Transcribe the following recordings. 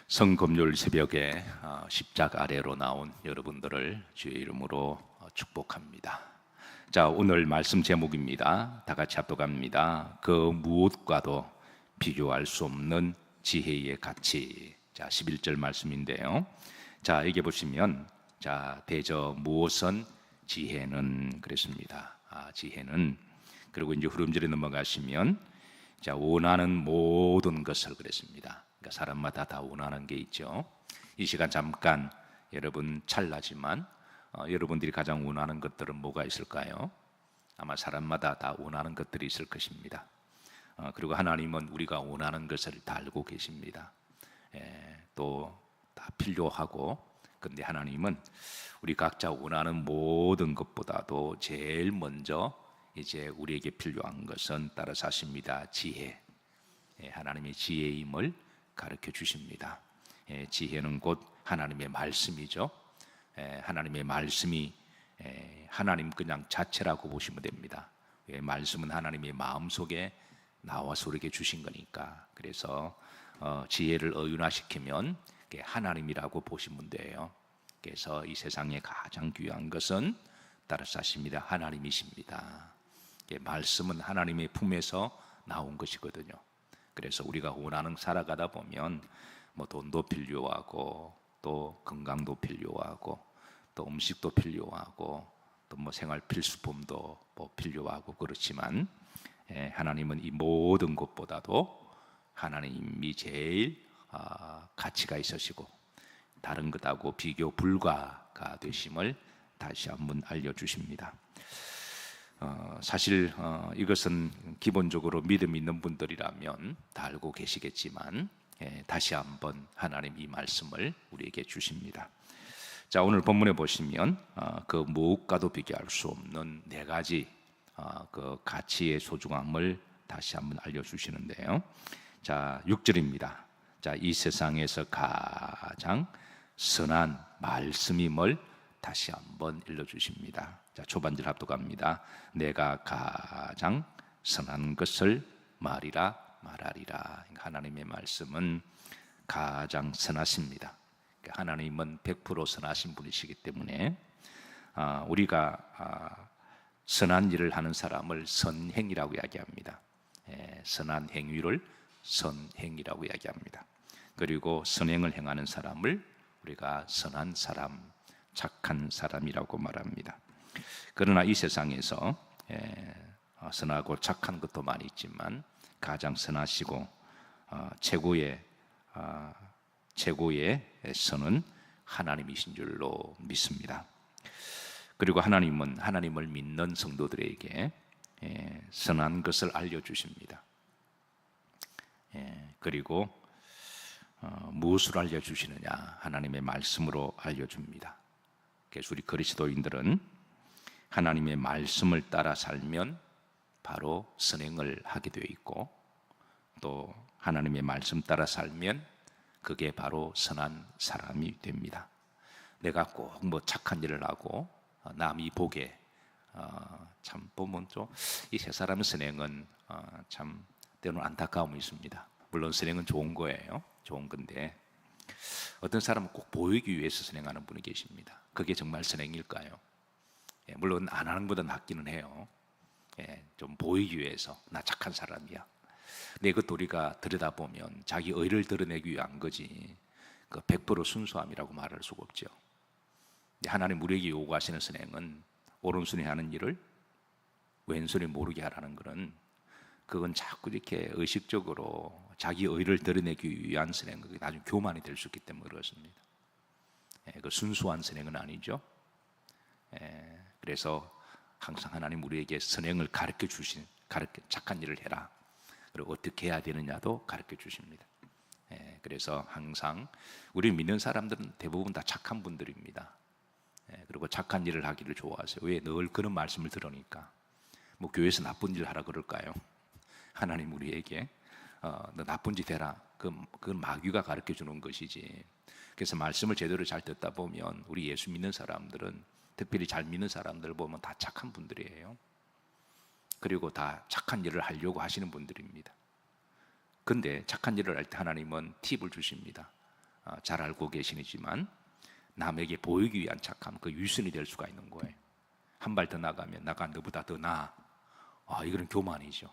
성금요일 새벽에 십자가 아래로 나온 여러분들을 주의 이름으로 축복합니다. 자, 오늘 말씀 제목입니다. 다 같이 합독합니다. 그 무엇과도 비교할 수 없는 지혜의 가치. 자, 11절 말씀인데요. 자, 여기 보시면 자, 대저 무엇은 지혜는 그랬습니다. 지혜는. 그리고 이제 흐름절에 넘어가시면 자, 원하는 모든 것을 그랬습니다. 그러니까 사람마다 다 원하는 게 있죠. 이 시간 잠깐 여러분 찰나지만 여러분들이 가장 원하는 것들은 뭐가 있을까요? 아마 사람마다 다 원하는 것들이 있을 것입니다. 그리고 하나님은 우리가 원하는 것을 다 알고 계십니다. 또 다 필요하고, 근데 하나님은 우리 각자 원하는 모든 것보다도 제일 먼저 이제 우리에게 필요한 것은 따라서 하십니다. 지혜. 하나님의 지혜임을 가르쳐 주십니다. 지혜는 곧 하나님의 말씀이죠. 하나님의 말씀이 하나님 그냥 자체라고 보시면 됩니다. 말씀은 하나님의 마음속에 나와서 우리에게 주신 거니까. 그래서 지혜를 어윤화시키면 하나님이라고 보시면 돼요. 그래서 이 세상에 가장 귀한 것은 따라서 하십니다. 하나님이십니다. 말씀은 하나님의 품에서 나온 것이거든요. 그래서 우리가 원하는 살아가다 보면 뭐 돈도 필요하고 또 건강도 필요하고 또 음식도 필요하고 또 뭐 생활 필수품도 뭐 필요하고 그렇지만 하나님은 이 모든 것보다도 하나님이 제일 가치가 있으시고 다른 것하고 비교 불가가 되심을 다시 한번 알려주십니다. 사실 이것은 기본적으로 믿음 있는 분들이라면 다 알고 계시겠지만 다시 한번 하나님 이 말씀을 우리에게 주십니다. 자, 오늘 본문에 보시면 그 무엇과도 비교할 수 없는 네 가지 그 가치의 소중함을 다시 한번 알려주시는데요. 자, 6절입니다. 자, 이 세상에서 가장 선한 말씀임을 다시 한번 일러주십니다. 자, 초반절 합독합니다. 내가 가장 선한 것을 말하리라. 하나님의 말씀은 가장 선하십니다. 하나님은 100% 선하신 분이시기 때문에 우리가 선한 일을 하는 사람을 선행이라고 이야기합니다. 선한 행위를 선행이라고 이야기합니다. 그리고 선행을 행하는 사람을 우리가 선한 사람, 착한 사람이라고 말합니다. 그러나 이 세상에서 선하고 착한 것도 많이 있지만 가장 선하시고 최고의 선은 하나님이신 줄로 믿습니다. 그리고 하나님은 하나님을 믿는 성도들에게 선한 것을 알려주십니다. 그리고 무엇을 알려주시느냐? 하나님의 말씀으로 알려줍니다. 그래서 우리 그리스도인들은 하나님의 말씀을 따라 살면 바로 선행을 하게 되어 있고, 또 하나님의 말씀 따라 살면 그게 바로 선한 사람이 됩니다. 내가 꼭 뭐 착한 일을 하고 남이 보게 참 보면 좀 이 세 사람의 선행은 참 때로는 안타까움이 있습니다. 물론 선행은 좋은 거예요. 좋은 건데 어떤 사람은 꼭 보이기 위해서 선행하는 분이 계십니다. 그게 정말 선행일까요? 물론 안 하는 것보다 낫기는 해요. 좀 보이기 위해서 나 착한 사람이야. 근데 이것도 우리가 들여다보면 자기 의를 드러내기 위한 거지 그 100% 순수함이라고 말할 수가 없죠. 하나님 우리에게 요구하시는 선행은 오른손이 하는 일을 왼손이 모르게 하라는 것은 그건 자꾸 이렇게 의식적으로 자기 의를 드러내기 위한 선행, 그게 나중에 교만이 될 수 있기 때문에 그렇습니다. 그 순수한 선행은 아니죠. 그래서 항상 하나님 우리에게 선행을 가르쳐 착한 일을 해라. 그리고 어떻게 해야 되느냐도 가르쳐 주십니다. 그래서 항상 우리 믿는 사람들은 대부분 다 착한 분들입니다. 그리고 착한 일을 하기를 좋아하세요. 왜? 늘 그런 말씀을 들으니까. 뭐 교회에서 나쁜 일 하라 그럴까요? 하나님 우리에게 너 나쁜 짓 해라. 그건 마귀가 가르쳐 주는 것이지. 그래서 말씀을 제대로 잘 듣다 보면 우리 예수 믿는 사람들은, 특별히 잘 믿는 사람들 보면 다 착한 분들이에요. 그리고 다 착한 일을 하려고 하시는 분들입니다. 근데 착한 일을 할 때 하나님은 팁을 주십니다. 잘 알고 계시지만 남에게 보이기 위한 착함, 그 유순이 될 수가 있는 거예요. 한 발 더 나가면 나가 너보다 더 나아. 이거는 교만이죠.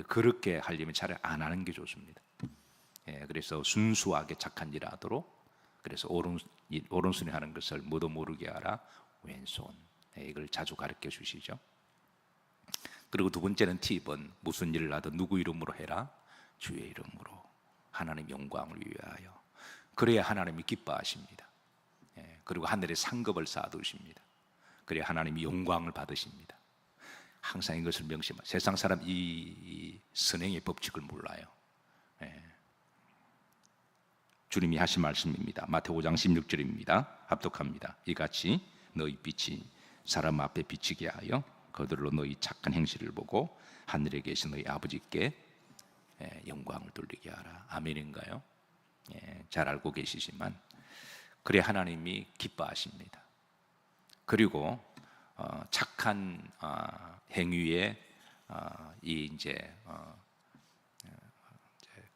그렇게 하려면 차라리 안 하는 게 좋습니다. 그래서 순수하게 착한 일 하도록, 그래서 오른손이 하는 것을 모두 모르게 하라 왼손, 이걸 자주 가르쳐 주시죠. 그리고 두 번째는 팁은 무슨 일을 하든 누구 이름으로 해라? 주의 이름으로, 하나님 영광을 위하여. 그래야 하나님이 기뻐하십니다. 그리고 하늘에 상급을 쌓아두십니다. 그래야 하나님이 영광을 받으십니다. 항상 이것을 명심하세요. 세상 사람 이 선행의 법칙을 몰라요. 주님이 하신 말씀입니다. 마태오 5장 16절입니다. 합독합니다. 이같이 너희 빛이 사람 앞에 비치게 하여 그들로 너희 착한 행실을 보고 하늘에 계신 너희 아버지께 영광을 돌리게 하라. 아멘인가요? 잘 알고 계시지만 그래 하나님이 기뻐하십니다. 그리고 착한 행위에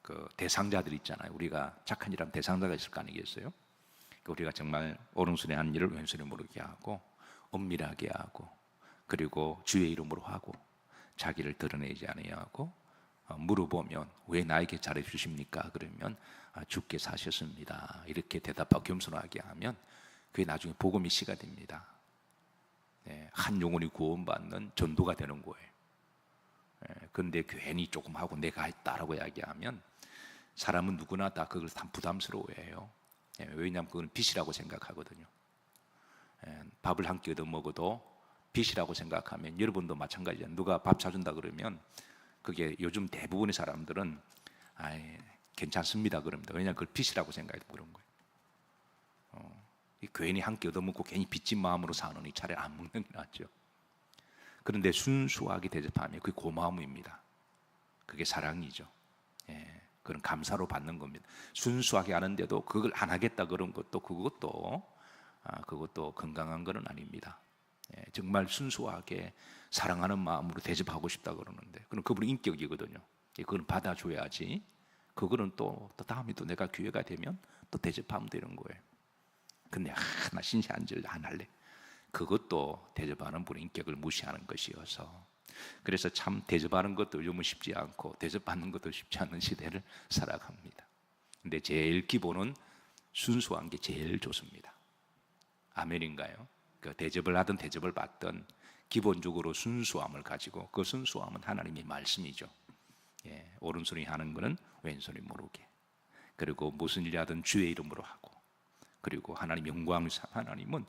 그 대상자들 있잖아요. 우리가 착한 일하면 대상자가 있을 거 아니겠어요? 우리가 정말 오른손에 하는 일을 왼손에 모르게 하고 엄밀하게 하고, 그리고 주의 이름으로 하고, 자기를 드러내지 아니하고, 물어보면 왜 나에게 잘해 주십니까? 그러면 주께서 하셨습니다, 이렇게 대답하고 겸손하게 하면 그게 나중에 복음이 씨가 됩니다. 한 영혼이 구원받는 전도가 되는 거예요. 그런데 괜히 조금 하고 내가 했다라고 이야기하면 사람은 누구나 다 그걸 다 부담스러워해요. 왜냐하면 그건 빚이라고 생각하거든요. 밥을 한 끼 얻어 먹어도 빚이라고 생각하면, 여러분도 마찬가지예요. 누가 밥 사준다 그러면 그게 요즘 대부분의 사람들은 괜찮습니다 그럽니다. 왜냐하면 그걸 빚이라고 생각해서 그런 거예요. 괜히 한 끼 얻어 먹고 괜히 빚진 마음으로 사느니 차라리 안 먹는 게 낫죠. 그런데 순수하게 대접하면 그게 고마움입니다. 그게 사랑이죠. 그런 감사로 받는 겁니다. 순수하게 하는데도 그걸 안 하겠다 그런 것도 그것도 건강한 것은 아닙니다. 정말 순수하게 사랑하는 마음으로 대접하고 싶다 그러는데, 그럼 그분의 인격이거든요. 그건 받아줘야지. 그거는 또 다음에 또 내가 기회가 되면 또 대접하면 되는 거예요. 근데 나 신세 한 질 안 할래. 그것도 대접하는 분의 인격을 무시하는 것이어서, 그래서 참 대접하는 것도 요즘은 쉽지 않고 대접받는 것도 쉽지 않은 시대를 살아갑니다. 근데 제일 기본은 순수한 게 제일 좋습니다. 아멘인가요? 그 대접을 하든 대접을 받든 기본적으로 순수함을 가지고, 그 순수함은 하나님의 말씀이죠. 오른손이 하는 것은 왼손이 모르게, 그리고 무슨 일을 하든 주의 이름으로 하고, 그리고 하나님 영광을, 하나님은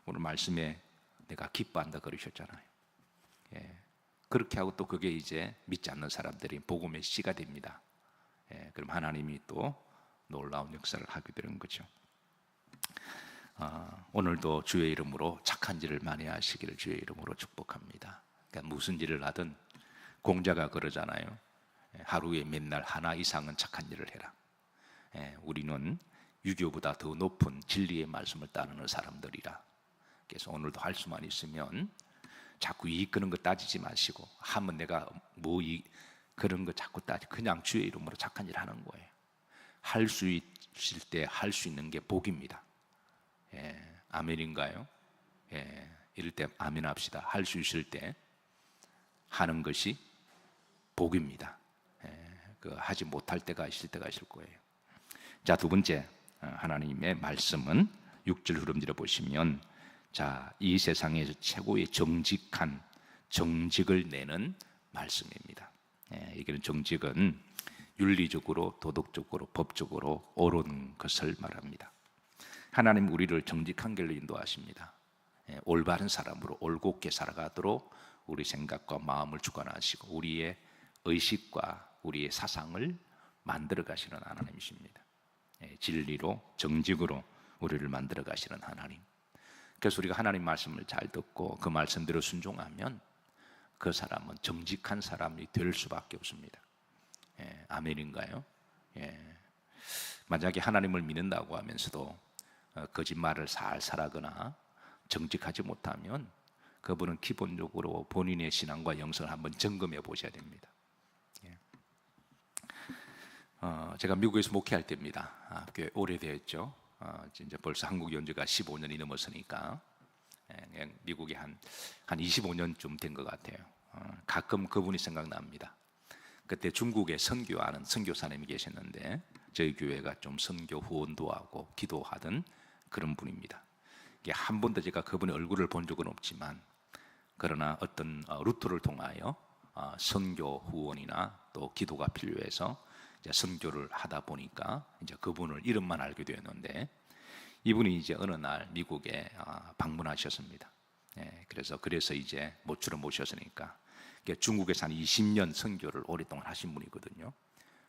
오늘 말씀에 내가 기뻐한다 그러셨잖아요. 그렇게 하고 또 그게 이제 믿지 않는 사람들이 복음의 씨가 됩니다. 그럼 하나님이 또 놀라운 역사를 하게 되는 거죠. 오늘도 주의 이름으로 착한 일을 많이 하시기를 주의 이름으로 축복합니다. 그러니까 무슨 일을 하든 공자가 그러잖아요. 하루에 맨날 하나 이상은 착한 일을 해라. 우리는 유교보다 더 높은 진리의 말씀을 따르는 사람들이라. 그래서 오늘도 할 수만 있으면 자꾸 이익 그런 거 따지지 마시고, 하면 내가 그런 거 자꾸 그냥 주의 이름으로 착한 일 하는 거예요. 할 수 있을 때 할 수 있는 게 복입니다. 아멘인가요? 이럴 때 아멘 합시다. 할 수 있을 때 하는 것이 복입니다. 하지 못할 때가 있을 거예요. 자, 두 번째 하나님의 말씀은 6절 흐름들어 보시면, 자, 이 세상에서 최고의 정직한 정직을 내는 말씀입니다. 이게 정직은 윤리적으로, 도덕적으로, 법적으로 옳은 것을 말합니다. 하나님 우리를 정직한 길로 인도하십니다. 올바른 사람으로 올곧게 살아가도록 우리 생각과 마음을 주관하시고 우리의 의식과 우리의 사상을 만들어 가시는 하나님이십니다. 진리로, 정직으로 우리를 만들어 가시는 하나님. 그래서 우리가 하나님 말씀을 잘 듣고 그 말씀대로 순종하면 그 사람은 정직한 사람이 될 수밖에 없습니다. 아멘인가요? 만약에 하나님을 믿는다고 하면서도 거짓말을 살살하거나 정직하지 못하면 그분은 기본적으로 본인의 신앙과 영성을 한번 점검해 보셔야 됩니다. 제가 미국에서 목회할 때입니다. 꽤 오래됐죠. 이제 벌써 한국 연주가 15년이 넘었으니까 그냥 미국에 한 25년쯤 된 것 같아요. 가끔 그분이 생각납니다. 그때 중국에 선교하는 선교사님이 계셨는데 저희 교회가 좀 선교 후원도 하고 기도하던 그런 분입니다. 한 번도 제가 그분의 얼굴을 본 적은 없지만 그러나 어떤 루트를 통하여 선교 후원이나 또 기도가 필요해서 이제 선교를 하다 보니까 이제 그분을 이름만 알게 되었는데 이분이 이제 어느 날 미국에 방문하셨습니다. 그래서 이제 모처럼 모셨으니까 중국에서 한 20년 선교를 오랫동안 하신 분이거든요.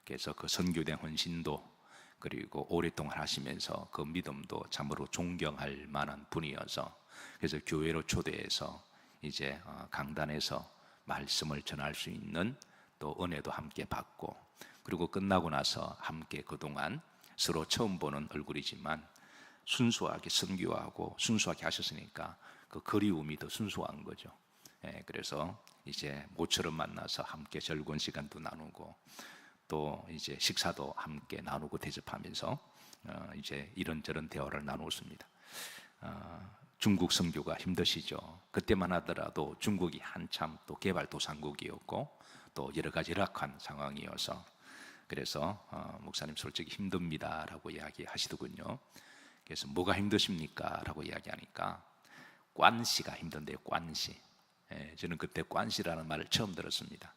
그래서 그 선교된 헌신도 그리고 오랫동안 하시면서 그 믿음도 참으로 존경할 만한 분이어서 그래서 교회로 초대해서 이제 강단에서 말씀을 전할 수 있는 또 은혜도 함께 받고 그리고 끝나고 나서 함께 그동안 서로 처음 보는 얼굴이지만 순수하게 선교하고 순수하게 하셨으니까 그 그리움이 더 순수한 거죠. 그래서 이제 모처럼 만나서 함께 즐거운 시간도 나누고 또 이제 식사도 함께 나누고 대접하면서 이제 이런저런 대화를 나누었습니다. 중국 선교가 힘드시죠. 그때만 하더라도 중국이 한참 또 개발도상국이었고 또 여러 가지 열악한 상황이어서 그래서 목사님 솔직히 힘듭니다라고 이야기하시더군요. 그래서 뭐가 힘드십니까? 라고 이야기하니까 관시가 힘든데요. 관시. 저는 그때 관시라는 말을 처음 들었습니다.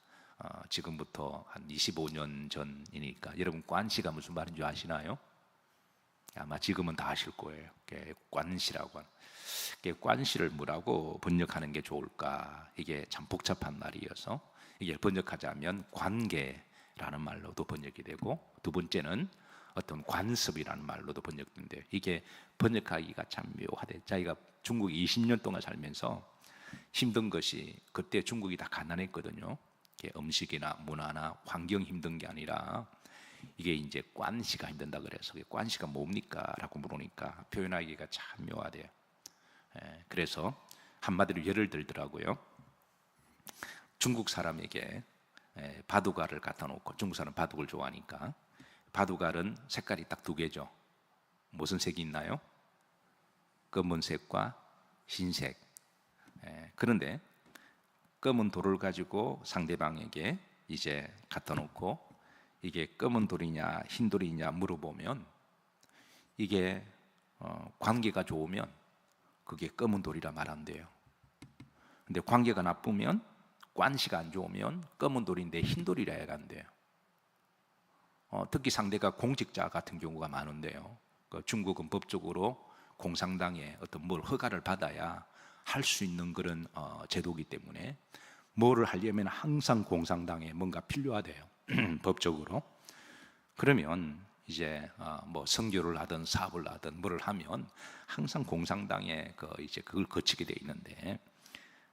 지금부터 한 25년 전이니까 여러분 관시가 무슨 말인 줄 아시나요? 아마 지금은 다 아실 거예요. 관시라고 하는. 관시를 뭐라고 번역하는 게 좋을까? 이게 참 복잡한 말이어서 이게 번역하자면 관계라는 말로도 번역이 되고 두 번째는 어떤 관습이라는 말로도 번역된대요. 이게 번역하기가 참 묘하대. 자기가 중국에 20년 동안 살면서 힘든 것이 그때 중국이 다 가난했거든요. 음식이나 문화나 환경 힘든 게 아니라 이게 이제 관시가 힘든다 그래서 관시가 뭡니까? 라고 물으니까 표현하기가 참 묘하대요. 그래서 한마디로 예를 들더라고요. 중국 사람에게 바둑알을 갖다 놓고 중국 사람 바둑을 좋아하니까 바둑알은 색깔이 딱 두 개죠. 무슨 색이 있나요? 검은색과 흰색. 그런데 검은 돌을 가지고 상대방에게 이제 갖다 놓고 이게 검은 돌이냐 흰 돌이냐 물어보면 이게 관계가 좋으면 그게 검은 돌이라 말한대요. 근데 관계가 나쁘면 관시가 안 좋으면 검은 돌인데 흰 돌이라 해간대요. 특히 상대가 공직자 같은 경우가 많은데요. 중국은 법적으로 공산당에 어떤 뭘 허가를 받아야 할 수 있는 그런 제도이기 때문에 뭐를 하려면 항상 공산당에 뭔가 필요하대요. 법적으로. 그러면 이제 뭐 선교를 하든 사업을 하든 뭐를 하면 항상 공산당에 이제 그걸 거치게 돼 있는데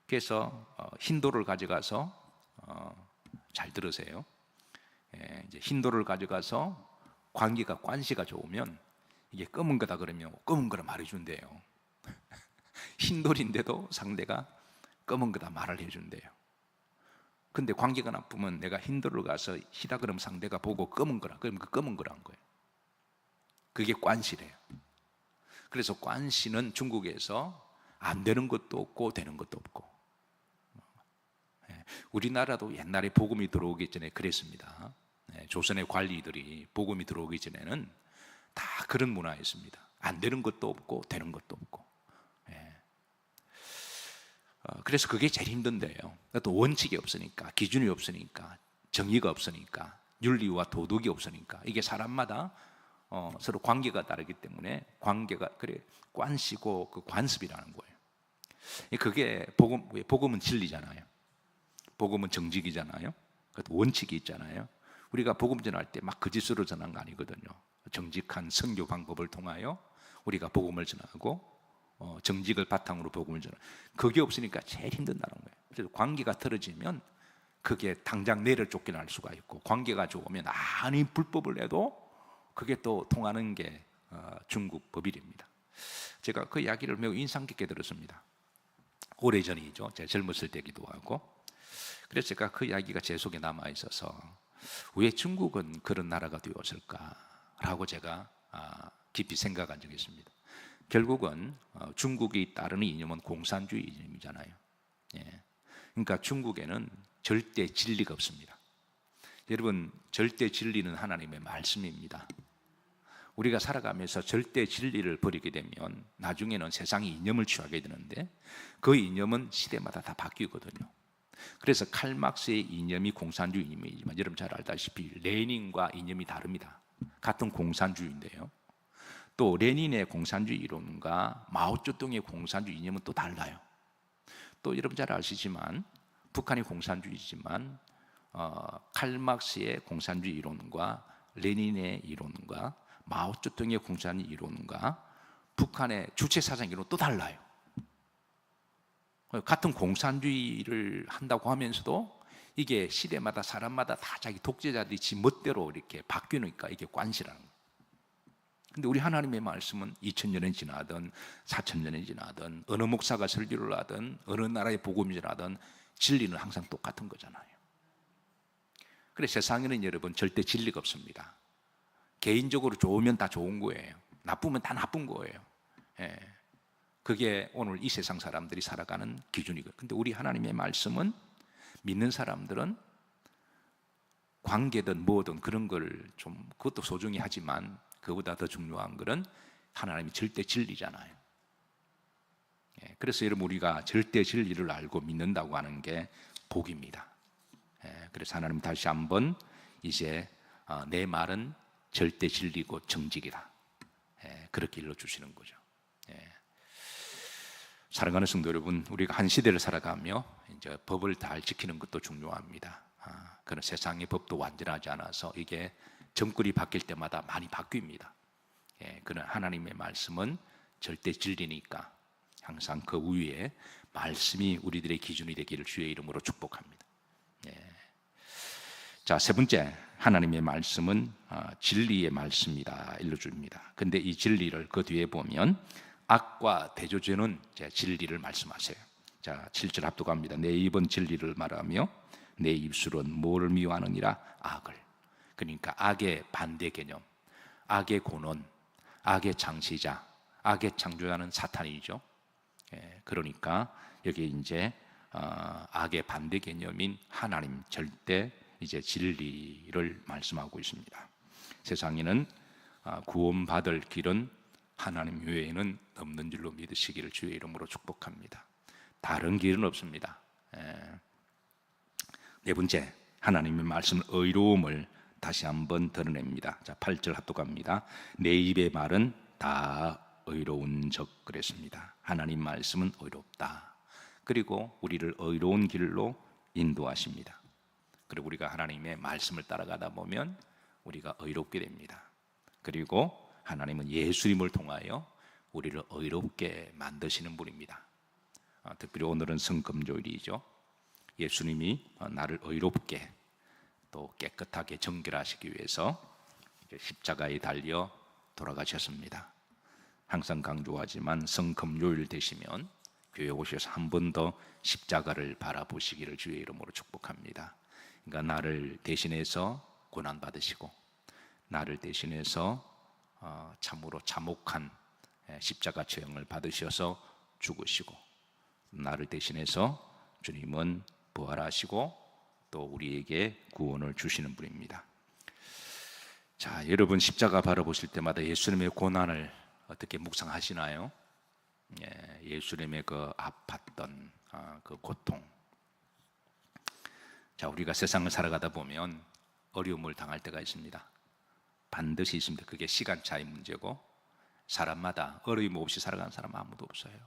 그래서 흰돌을 가져가서 잘 들으세요. 이제 흰돌을 가져가서 관계가 관시가 좋으면 이게 검은 거다 그러면 검은 거라 말해준대요. 흰돌인데도 상대가 검은 거다 말을 해준대요. 근데 관계가 나쁘면 내가 흰돌을 가서 희다 그러면 상대가 보고 검은 거라 그러면 그 검은 거란 거예요. 그게 관시래요. 그래서 관시는 중국에서 안 되는 것도 없고 되는 것도 없고 우리나라도 옛날에 복음이 들어오기 전에 그랬습니다. 조선의 관리들이 복음이 들어오기 전에는 다 그런 문화였습니다. 안 되는 것도 없고 되는 것도 없고. 그래서 그게 제일 힘든데요. 또 원칙이 없으니까, 기준이 없으니까, 정의가 없으니까, 윤리와 도덕이 없으니까 이게 사람마다 서로 관계가 다르기 때문에 관계가 그래 관시고 그 관습이라는 거예요. 그게 복음은 진리잖아요. 복음은 정직이잖아요. 원칙이 있잖아요. 우리가 복음 전할 때 막 거짓으로 전한 거 아니거든요. 정직한 선교 방법을 통하여 우리가 복음을 전하고 정직을 바탕으로 복음을 전하고 그게 없으니까 제일 힘든다는 거예요. 그래서 관계가 틀어지면 그게 당장 내를 쫓겨날 수가 있고 관계가 좋으면 아니 불법을 해도 그게 또 통하는 게 중국 법일입니다. 제가 그 이야기를 매우 인상 깊게 들었습니다. 오래전이죠. 제가 젊었을 때기도 하고 그래서 제가 그 이야기가 제 속에 남아 있어서 왜 중국은 그런 나라가 되었을까라고 제가 깊이 생각한 적이 있습니다. 결국은 중국이 따르는 이념은 공산주의 이념이잖아요. 예. 그러니까 중국에는 절대 진리가 없습니다. 여러분, 절대 진리는 하나님의 말씀입니다. 우리가 살아가면서 절대 진리를 버리게 되면 나중에는 세상이 이념을 취하게 되는데 그 이념은 시대마다 다 바뀌거든요. 그래서 칼막스의 이념이 공산주의 이념이지만 여러분 잘 알다시피 레닌과 이념이 다릅니다. 같은 공산주의인데요. 또 레닌의 공산주의 이론과 마오쩌둥의 공산주의 이념은 또 달라요. 또 여러분 잘 아시지만 북한이 공산주의지만 칼막스의 공산주의 이론과 레닌의 이론과 마오쩌둥의 공산주의 이론과 북한의 주체사상 이론은 또 달라요. 같은 공산주의를 한다고 하면서도 이게 시대마다 사람마다 다 자기 독재자들이 지 멋대로 이렇게 바뀌니까 이게 관시라는 거예요. 근데 우리 하나님의 말씀은 2000년이 지나든 4000년이 지나든 어느 목사가 설교를 하든 어느 나라의 복음이 지나든 진리는 항상 똑같은 거잖아요. 그래서 세상에는 여러분 절대 진리가 없습니다. 개인적으로 좋으면 다 좋은 거예요. 나쁘면 다 나쁜 거예요. 예. 그게 오늘 이 세상 사람들이 살아가는 기준이거든요. 근데 우리 하나님의 말씀은 믿는 사람들은 관계든 뭐든 그런 걸 좀 그것도 소중히 하지만 그보다 더 중요한 것은 하나님이 절대 진리잖아요. 예. 그래서 여러분 우리가 절대 진리를 알고 믿는다고 하는 게 복입니다. 예. 그래서 하나님 다시 한번 이제 내 말은 절대 진리고 정직이다. 예. 그렇게 일러주시는 거죠. 예. 사랑하는 성도 여러분, 우리가 한 시대를 살아가며 이제 법을 잘 지키는 것도 중요합니다. 그런 세상의 법도 완전하지 않아서 이게 정권이 바뀔 때마다 많이 바뀝니다. 예, 그런 하나님의 말씀은 절대 진리니까 항상 그 위에 말씀이 우리들의 기준이 되기를 주의 이름으로 축복합니다. 예. 자, 세 번째 하나님의 말씀은 진리의 말씀이다 일러줍니다. 근데 이 진리를 그 뒤에 보면 악과 대조되는 진리를 말씀하세요. 자, 7절 합독합니다. 내 입은 진리를 말하며 내 입술은 뭐를 미워하느니라? 악을. 그러니까 악의 반대 개념, 악의 본원, 악의 창시자, 악의 창조자는 사탄이죠. 예, 그러니까 여기 이제 악의 반대 개념인 하나님 절대 이제 진리를 말씀하고 있습니다. 세상에는 구원받을 길은 하나님 외에는 없는 줄로 믿으시기를 주의 이름으로 축복합니다. 다른 길은 없습니다. 네 번째, 하나님의 말씀 의로움을 다시 한번 드러냅니다. 자, 8절 합독합니다. 내 입의 말은 다 의로운 적 그랬습니다. 하나님 말씀은 의롭다. 그리고 우리를 의로운 길로 인도하십니다. 그리고 우리가 하나님의 말씀을 따라가다 보면 우리가 의롭게 됩니다. 그리고 하나님은 예수님을 통하여 우리를 의롭게 만드시는 분입니다. 특별히 오늘은 성금요일이죠. 예수님이 나를 의롭게 또 깨끗하게 정결하시기 위해서 십자가에 달려 돌아가셨습니다. 항상 강조하지만 성금요일 되시면 교회 오셔서 한 번 더 십자가를 바라보시기를 주의 이름으로 축복합니다. 그러니까 나를 대신해서 고난받으시고 나를 대신해서 참으로 참혹한 십자가 처형을 받으셔서 죽으시고 나를 대신해서 주님은 부활하시고 또 우리에게 구원을 주시는 분입니다. 자, 여러분 십자가 바라보실 때마다 예수님의 고난을 어떻게 묵상하시나요? 예수님의 그 아팠던 그 고통. 자, 우리가 세상을 살아가다 보면 어려움을 당할 때가 있습니다. 반드시 있습니다. 그게 시간차의 문제고 사람마다 어려움 없이 살아가는 사람 아무도 없어요.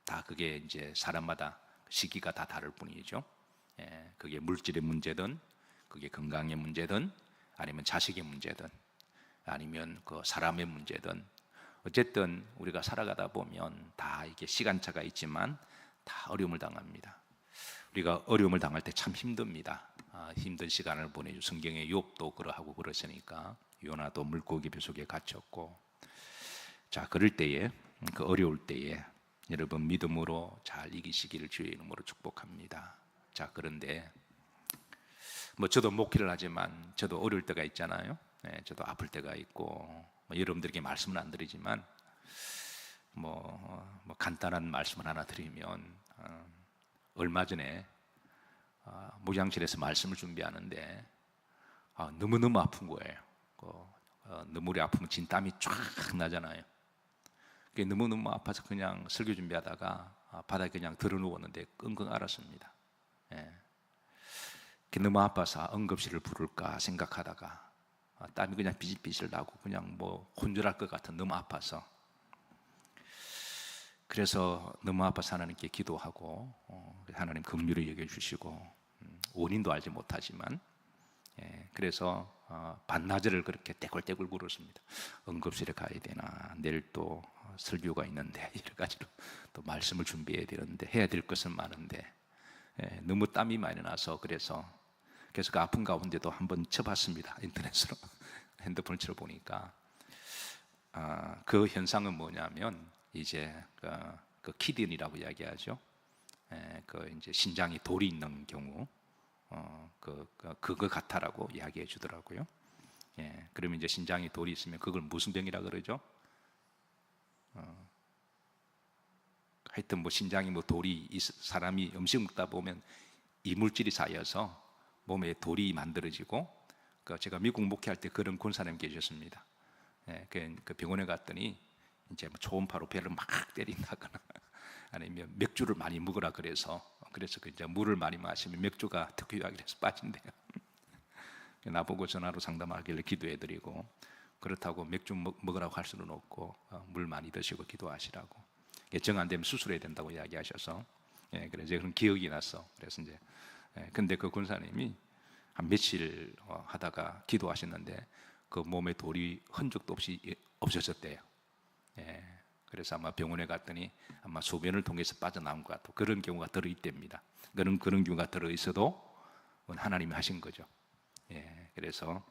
다 그게 이제 사람마다 시기가 다 다를 뿐이죠. 그게 물질의 문제든 그게 건강의 문제든 아니면 자식의 문제든 아니면 그 사람의 문제든 어쨌든 우리가 살아가다 보면 다 이게 시간차가 있지만 다 어려움을 당합니다. 우리가 어려움을 당할 때 참 힘듭니다. 힘든 시간을 보내죠. 성경에 욥도 그러하고 그러시니까 요나도 물고기 배 속에 갇혔고 자, 그럴 때에 그 어려울 때에 여러분 믿음으로 잘 이기시기를 주의 이름으로 축복합니다. 자, 그런데 뭐 저도 목회를 하지만 저도 어려울 때가 있잖아요. 예, 저도 아플 때가 있고 뭐 여러분들에게 말씀은 안 드리지만 뭐 간단한 말씀을 하나 드리면 얼마 전에 목양실에서 말씀을 준비하는데 너무너무 아픈 거예요. 너무 아프면 진땀이 쫙 나잖아요. 그게 너무너무 아파서 그냥 설교 준비하다가 바닥에 그냥 들어 누웠는데 끙끙 앓았습니다. 예. 너무 아파서 응급실을 부를까 생각하다가 땀이 그냥 비질비질 나고 그냥 뭐 혼절할 것 같은 너무 아파서, 그래서 너무 아파서 하나님께 기도하고 하나님 긍휼히 여겨주시고 원인도 알지 못하지만 그래서 반나절을 그렇게 떼굴떼굴 굴었습니다. 응급실에 가야 되나, 내일 또 설교가 있는데 여러 가지로 또 말씀을 준비해야 되는데 해야 될 것은 많은데 너무 땀이 많이 나서 그래서 그 아픈 가운데도 한번 쳐봤습니다. 인터넷으로 핸드폰을 쳐보니까 그 현상은 뭐냐면 이제 그 키드니라고 이야기하죠. 그 이제 신장이 돌이 있는 경우 그거 같아라고 이야기해 주더라고요. 그러면 이제 신장이 돌이 있으면 그걸 무슨 병이라 그러죠? 하여튼 뭐 신장이 뭐 돌이 사람이 음식 먹다 보면 이물질이 쌓여서 몸에 돌이 만들어지고, 제가 미국 목회할 때 그런 권사님 계셨습니다. 그 병원에 갔더니 이제 뭐 초음파로 배를 막 때린다거나 아니면 맥주를 많이 먹으라 그래서 그 이제 물을 많이 마시면 맥주가 특효약이 돼서 빠진대요. 나보고 전화로 상담하길래 기도해드리고, 그렇다고 맥주 먹으라고 할 수는 없고 물 많이 드시고 기도하시라고, 정 안 되면 수술해야 된다고 이야기하셔서 그래서 그런 기억이 났어. 그래서 이제 근데 그 군사님이 한 며칠 하다가 기도하셨는데 그 몸에 돌이 흔적도 없이 없어졌대요. 그래서 아마 병원에 갔더니 아마 소변을 통해서 빠져나온 것 같고 그런 경우가 들어있답니다. 그런 경우가 들어있어도 하나님이 하신 거죠. 그래서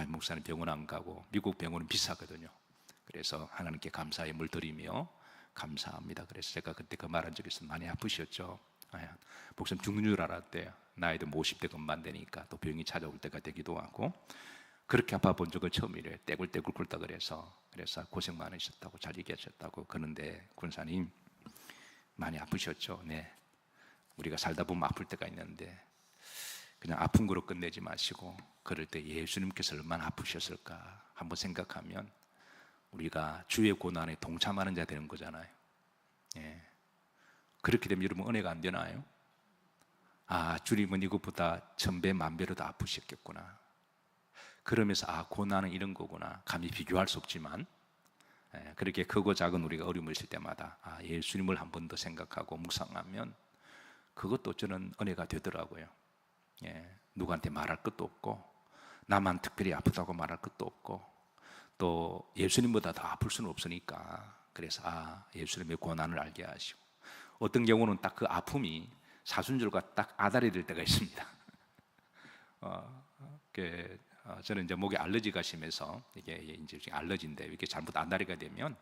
목사님 병원 안 가고, 미국 병원은 비싸거든요. 그래서 하나님께 감사의 물 드리며 감사합니다. 그래서 제가 그때 그 말한 적이 있어서 많이 아프셨죠. 목사님 죽는 줄 알았대요. 나이도 50대 금방 되니까 또 병이 찾아올 때가 되기도 하고, 그렇게 아파 본 적은 처음이래요. 떼굴떼굴 굴다 그래서 고생 많으셨다고, 잘 이겨셨다고. 그런데 군사님 많이 아프셨죠. 네. 우리가 살다 보면 아플 때가 있는데 그냥 아픈 거로 끝내지 마시고, 그럴 때 예수님께서 얼마나 아프셨을까 한번 생각하면 우리가 주의 고난에 동참하는 자 되는 거잖아요. 그렇게 되면 여러분 은혜가 안 되나요? 주님은 이것보다 1000배 만배로 더 아프셨겠구나. 그러면서 고난은 이런 거구나. 감히 비교할 수 없지만 그렇게 크고 작은 우리가 어려움을 있을 때마다 예수님을 한 번 더 생각하고 묵상하면 그것도 저는 은혜가 되더라고요. 누구한테 말할 것도 없고, 나만 특별히 아프다고 말할 것도 없고, 또 예수님보다 더 아플 수는 없으니까, 그래서 예수님의 고난을 알게 하시고, 어떤 경우는 딱 그 아픔이 사순절과 딱 아달이 될 때가 있습니다. 저는 이제 목에 알러지가 심해서 이게 이제 알러지인데 이렇게 잘못 아다리가 되면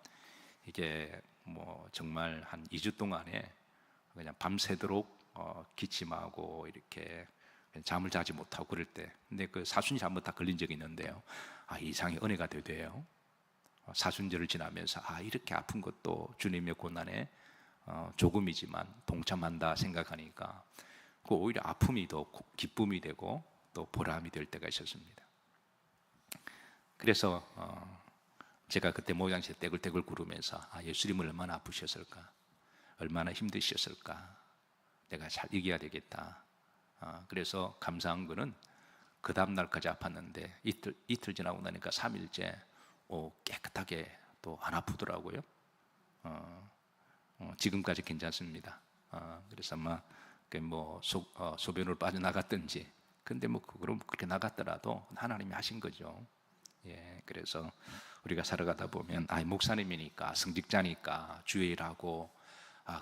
이게 뭐 정말 한 2주 동안에 그냥 밤새도록 기침하고 이렇게 잠을 자지 못하고 그럴 때, 근데 그 사순절 한번 다 걸린 적이 있는데요. 이상의 은혜가 되대요. 사순절을 지나면서 이렇게 아픈 것도 주님의 고난에 조금이지만 동참한다 생각하니까 오히려 아픔이 더 기쁨이 되고 또 보람이 될 때가 있었습니다. 그래서 제가 그때 목양실에 떼굴떼굴 구르면서 예수님은 얼마나 아프셨을까, 얼마나 힘드셨을까, 내가 잘 이겨야 되겠다. 그래서 감사한 거는 그 다음 날까지 아팠는데 이틀 지나고 나니까 3일째 깨끗하게 또 안 아프더라고요. 지금까지 괜찮습니다. 그래서 아마 뭐 소변으로 빠져나갔든지, 근데 뭐 그럼 그렇게 나갔더라도 하나님이 하신 거죠. 그래서 우리가 살아가다 보면 목사님이니까, 성직자니까, 주의 일하고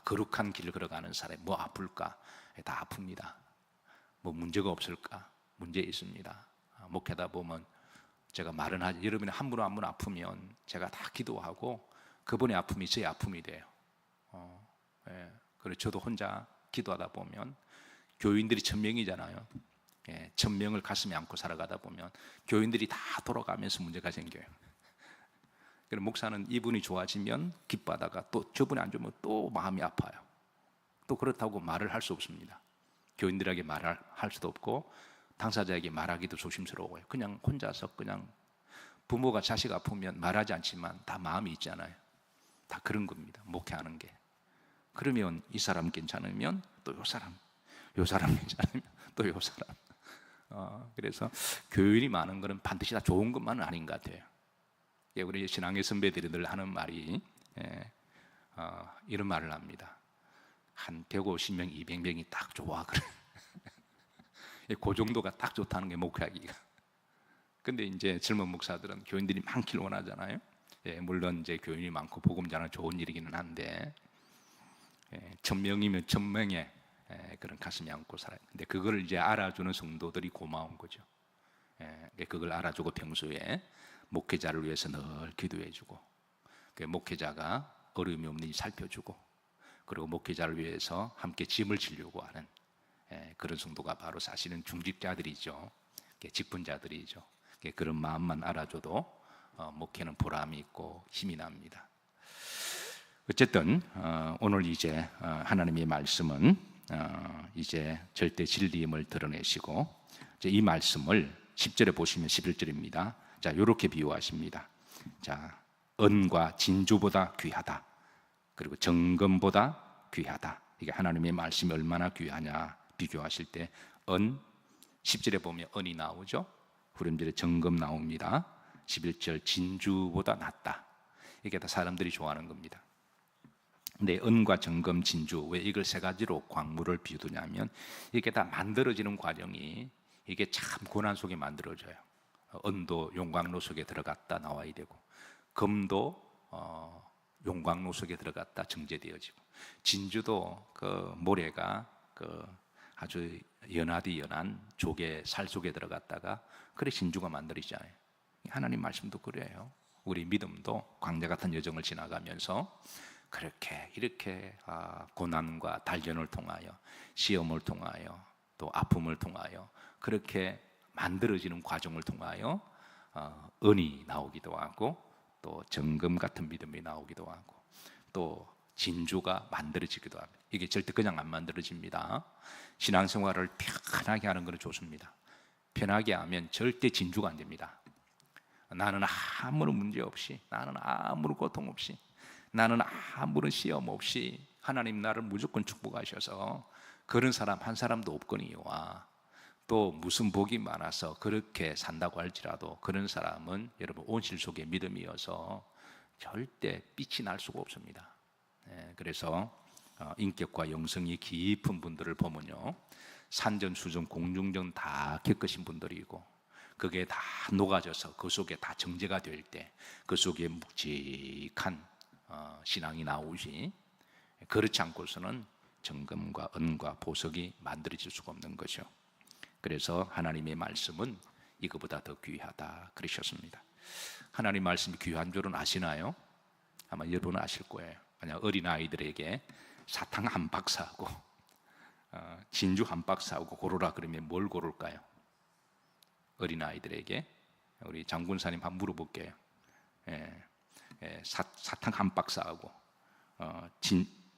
거룩한 길을 걸어가는 사람이 뭐 아플까? 다 아픕니다. 뭐 문제가 없을까? 문제 있습니다. 목회하다 보면 제가 말은 하지, 여러분이 한 분 한 분 아프면 제가 다 기도하고 그분의 아픔이 제 아픔이 돼요. 그래서 저도 혼자 기도하다 보면 교인들이 1000명이잖아요. 천명을 가슴에 안고 살아가다 보면 교인들이 다 돌아가면서 문제가 생겨요. 그래서 목사는 이분이 좋아지면 기뻐하다가 또 저분이 안 좋으면 또 마음이 아파요. 또 그렇다고 말을 할 수 없습니다. 교인들에게 말할 수도 없고 당사자에게 말하기도 조심스러워요. 그냥 혼자서 그냥 부모가 자식 아프면 말하지 않지만 다 마음이 있잖아요. 다 그런 겁니다. 목회하는 게. 그러면 이 사람 괜찮으면 또 요 사람, 요 사람 괜찮으면 또 요 사람. 그래서 교인이 많은 것은 반드시 다 좋은 것만은 아닌 것 같아요. 우리 신앙의 선배들이 늘 하는 말이 이런 말을 합니다. 한 150명, 200명이 딱 좋아 그래. 그 정도가 딱 좋다는 게 목회하기가. 근데 이제 젊은 목사들은 교인들이 많기를 원하잖아요. 물론 이제 교인이 많고 복음 전하는 좋은 일이기는 한데 1000명이면 1000명의 그런 가슴이 안고 살아요. 근데 그걸 이제 알아주는 성도들이 고마운 거죠. 그걸 알아주고 평소에 목회자를 위해서 늘 기도해주고, 목회자가 어려움이 없는지 살펴주고, 그리고 목회자를 위해서 함께 짐을 지려고 하는 그런 성도가 바로 사실은 중직자들이죠. 직분자들이죠. 그런 마음만 알아줘도 목회는 보람이 있고 힘이 납니다. 어쨌든 오늘 이제 하나님의 말씀은 이제 절대 진리임을 드러내시고, 이제 이 말씀을 10절에 보시면 11절입니다. 자, 이렇게 비유하십니다. 자, 은과 진주보다 귀하다. 그리고 정금보다 귀하다. 이게 하나님의 말씀이 얼마나 귀하냐 비교하실 때 10절에 보면 은이 나오죠. 후렴절에 정금 나옵니다. 11절 진주보다 낫다. 이게 다 사람들이 좋아하는 겁니다. 근데 은과 정금, 진주, 왜 이걸 세 가지로 광물을 비유하냐면 이게 다 만들어지는 과정이 이게 참 고난 속에 만들어져요. 은도 용광로 속에 들어갔다 나와야 되고, 금도 용광로 속에 들어갔다 정제되어지고, 진주도 그 모래가 그 아주 연하디 연한 조개 살 속에 들어갔다가 그래 진주가 만들어지잖아요. 하나님 말씀도 그래요. 우리 믿음도 광야 같은 여정을 지나가면서 그렇게 이렇게 고난과 단련을 통하여, 시험을 통하여, 또 아픔을 통하여 그렇게 만들어지는 과정을 통하여 은이 나오기도 하고, 또 정금 같은 믿음이 나오기도 하고, 또 진주가 만들어지기도 합니다. 이게 절대 그냥 안 만들어집니다. 신앙생활을 편하게 하는 것은 좋습니다. 편하게 하면 절대 진주가 안 됩니다. 나는 아무런 문제 없이, 나는 아무런 고통 없이, 나는 아무런 시험 없이 하나님 나를 무조건 축복하셔서 그런 사람 한 사람도 없거니와, 또 무슨 복이 많아서 그렇게 산다고 할지라도 그런 사람은 여러분 온실 속의 믿음이어서 절대 빛이 날 수가 없습니다. 그래서 인격과 영성이 깊은 분들을 보면요, 산전수전 공중전 다 겪으신 분들이고, 그게 다 녹아져서 그 속에 다 정제가 될 때 그 속에 묵직한 신앙이 나오지, 그렇지 않고서는 정금과 은과 보석이 만들어질 수가 없는 거죠. 그래서 하나님의 말씀은 이거보다 더 귀하다 그러셨습니다. 하나님 말씀이 귀한 줄은 아시나요? 아마 여러분은 아실 거예요. 만약 어린아이들에게 사탕 한 박스하고 진주 한 박스하고 고르라 그러면 뭘 고를까요? 어린아이들에게 우리 장군사님 한번 물어볼게요. 사탕 한 박스하고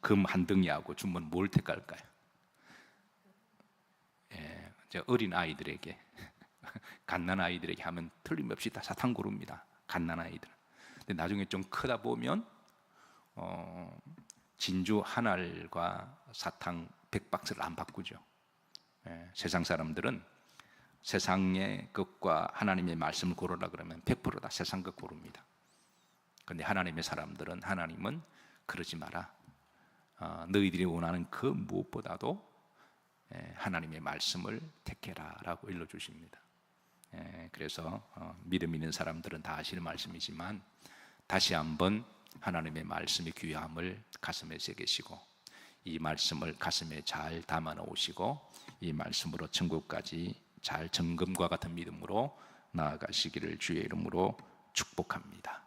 금 한 덩이하고 주면 뭘 택할까요? 어린아이들에게 갓난아이들에게 하면 틀림없이 다 사탕 고릅니다. 갓난아이들. 근데 나중에 좀 크다 보면 진주 한 알과 사탕 100박스를 안 바꾸죠. 세상 사람들은 세상의 것과 하나님의 말씀을 고르라 그러면 100% 다 세상 것 고릅니다. 그런데 하나님의 사람들은, 하나님은 그러지 마라. 너희들이 원하는 그 무엇보다도 하나님의 말씀을 택해라 라고 일러주십니다. 그래서 믿음 있는 사람들은 다 아실 말씀이지만 다시 한번 하나님의 말씀의 귀함을 가슴에 새기시고, 이 말씀을 가슴에 잘 담아 놓으시고, 이 말씀으로 천국까지 잘 정금과 같은 믿음으로 나아가시기를 주의 이름으로 축복합니다.